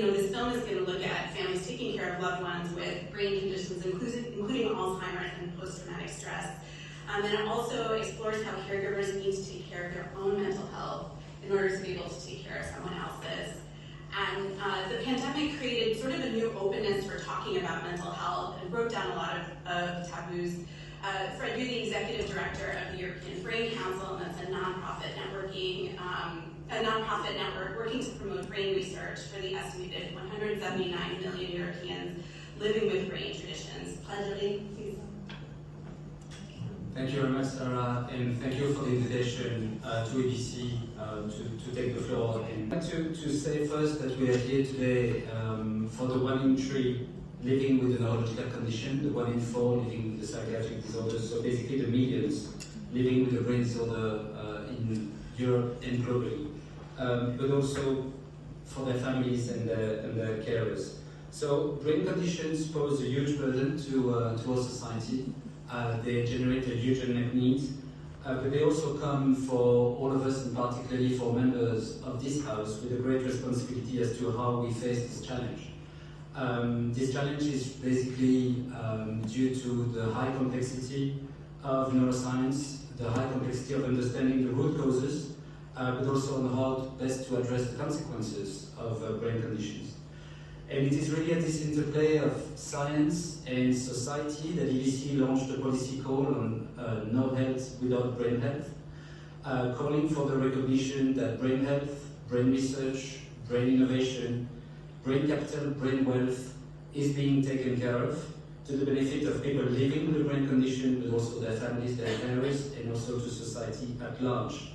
this film is going to look at families taking care of loved ones with brain conditions, including Alzheimer's and post-traumatic stress. And it also explores how caregivers need to take care of their own mental health in order to be able to take care of someone else's. And the pandemic created sort of a new openness for talking about mental health and broke down a lot of taboos. Fred, you're the executive director of the European Brain Council, and that's a nonprofit network working to promote brain research for the estimated 179 million Europeans living with brain conditions. Pleasure, please. Thank you very much, Sarah, and thank you for the invitation to ABC to take the floor. And I'd like to say first that we are here today for the 1 in 3 living with a neurological condition, the 1 in 4 living with a psychiatric disorder, so basically the millions living with a brain disorder in Europe and globally, but also for their families and their carers. So brain conditions pose a huge burden to our society. They generate a huge unmet need, but they also come for all of us, and particularly for members of this House, with a great responsibility as to how we face this challenge. This challenge is basically due to the high complexity of neuroscience, the high complexity of understanding the root causes, but also on how best to address the consequences of brain conditions. And it is really at this interplay of science and society that EBC launched a policy call on no health without brain health, calling for the recognition that brain health, brain research, brain innovation, brain capital, brain wealth is being taken care of to the benefit of people living with a brain condition, but also their families, their carers, and also to society at large.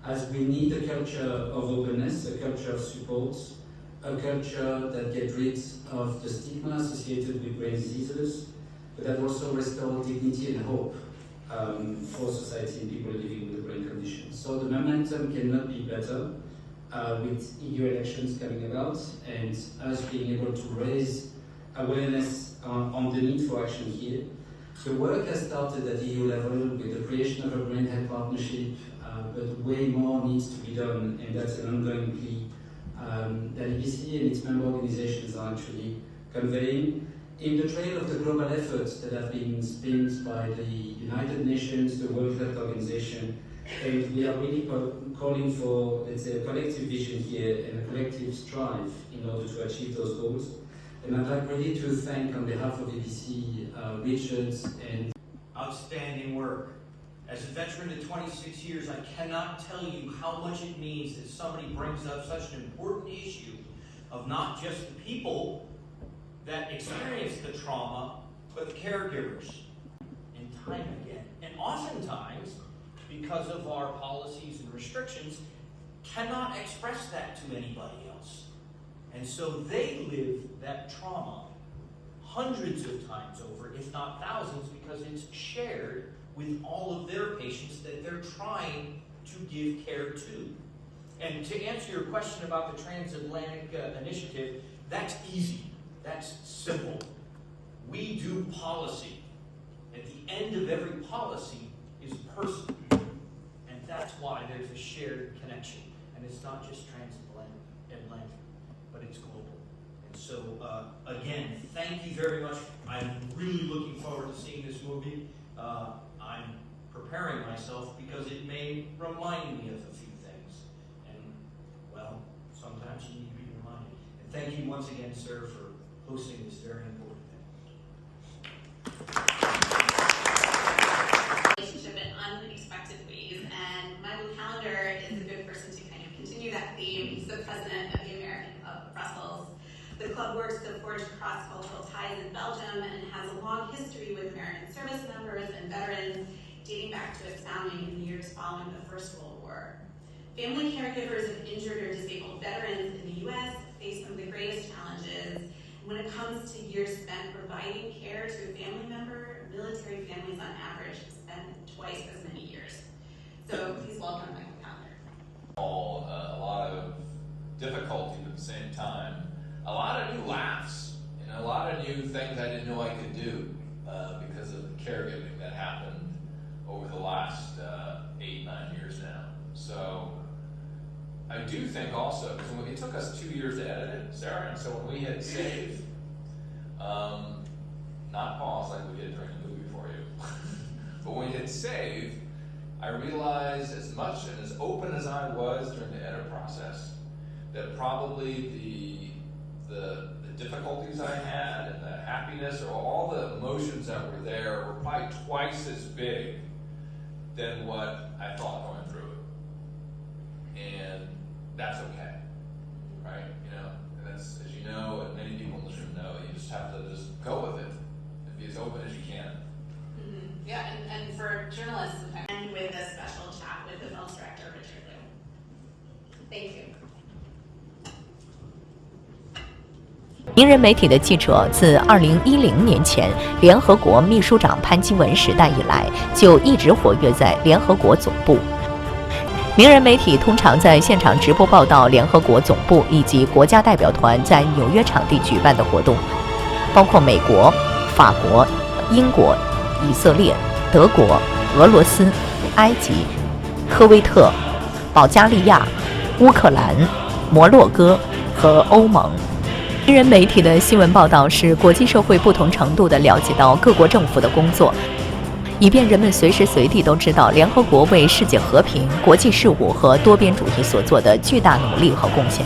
As we need a culture of openness, a culture of support, a culture that gets rid of the stigma associated with brain diseases, but that also restores dignity and hope for society and people living with a brain condition. So the momentum cannot be better with EU elections coming about and us being able to raise awareness on the need for action here. The work has started at EU level with the creation of a brain health partnership, but way more needs to be done, and that's an ongoing plea that EBC and its member organizations are actually conveying in the trail of the global efforts that have been spent by the United Nations, the World Health Organization, and we are really calling for, let's say, a collective vision here and a collective strive in order to achieve those goals. And I'd like really to thank on behalf of EBC, Richard and... Outstanding work. As a veteran of 26 years, I cannot tell you how much it means that somebody brings up such an important issue of not just the people that experience the trauma, but the caregivers, and time again. And oftentimes, because of our policies and restrictions, cannot express that to anybody else. And so they live that trauma hundreds of times over, if not thousands, because it's shared with all of their patients that they're trying to give care to. And to answer your question about the transatlantic initiative, that's easy. That's simple. We do policy. At the end of every policy is a person. And that's why there's a shared connection. And it's not just transatlantic, but it's global. And so, again, thank you very much. I'm really looking forward to seeing this movie. I'm preparing myself because it may remind me of a few things. And, well, sometimes you need to be reminded. And thank you once again, sir, for hosting this very important thing. Relationship in unexpected ways, and Michael Callender is a good person to kind of continue that theme. He's the president of the American Club of Brussels. The club works to forge cross-cultural ties in Belgium and has a long history with American service members and veterans dating back to its founding in the years following the First World War. Family caregivers of injured or disabled veterans in the U.S. face some of the greatest challenges when it comes to years spent providing care to a family member. Military families on average spend twice as many years. So please welcome Michael Callender. A lot of difficulty, but at the same time, a lot of new laughs and a lot of new things I didn't know I could do because of the caregiving that happened over the last 8-9 years now. So I do think also, because it took us 2 years to edit it, Sarah, and so when we hit save, not pause like we did during the movie for you, but when we hit save, I realized as much and as open as I was during the edit process, that probably the difficulties I had and the happiness or all the emotions that were there were probably twice as big than what I thought going through it. And that's okay, right? You know, and that's, as you know, and many people in this room know, you just have to just go with it and be as open as you can. Mm-hmm. Yeah, and for journalists, and with a special chat with the film's director, Richard Liu. Thank you. 名人媒体的记者自2010年前联合国秘书长潘基文时代以来，就一直活跃在联合国总部。名人媒体通常在现场直播报道联合国总部以及国家代表团在纽约场地举办的活动，包括美国、法国、英国、以色列、德国、俄罗斯、埃及、科威特、保加利亚、乌克兰、摩洛哥和欧盟。名人媒体的新闻报道使国际社会不同程度地了解到各国政府的工作，以便人们随时随地都知道联合国为世界和平、国际事务和多边主义所做的巨大努力和贡献。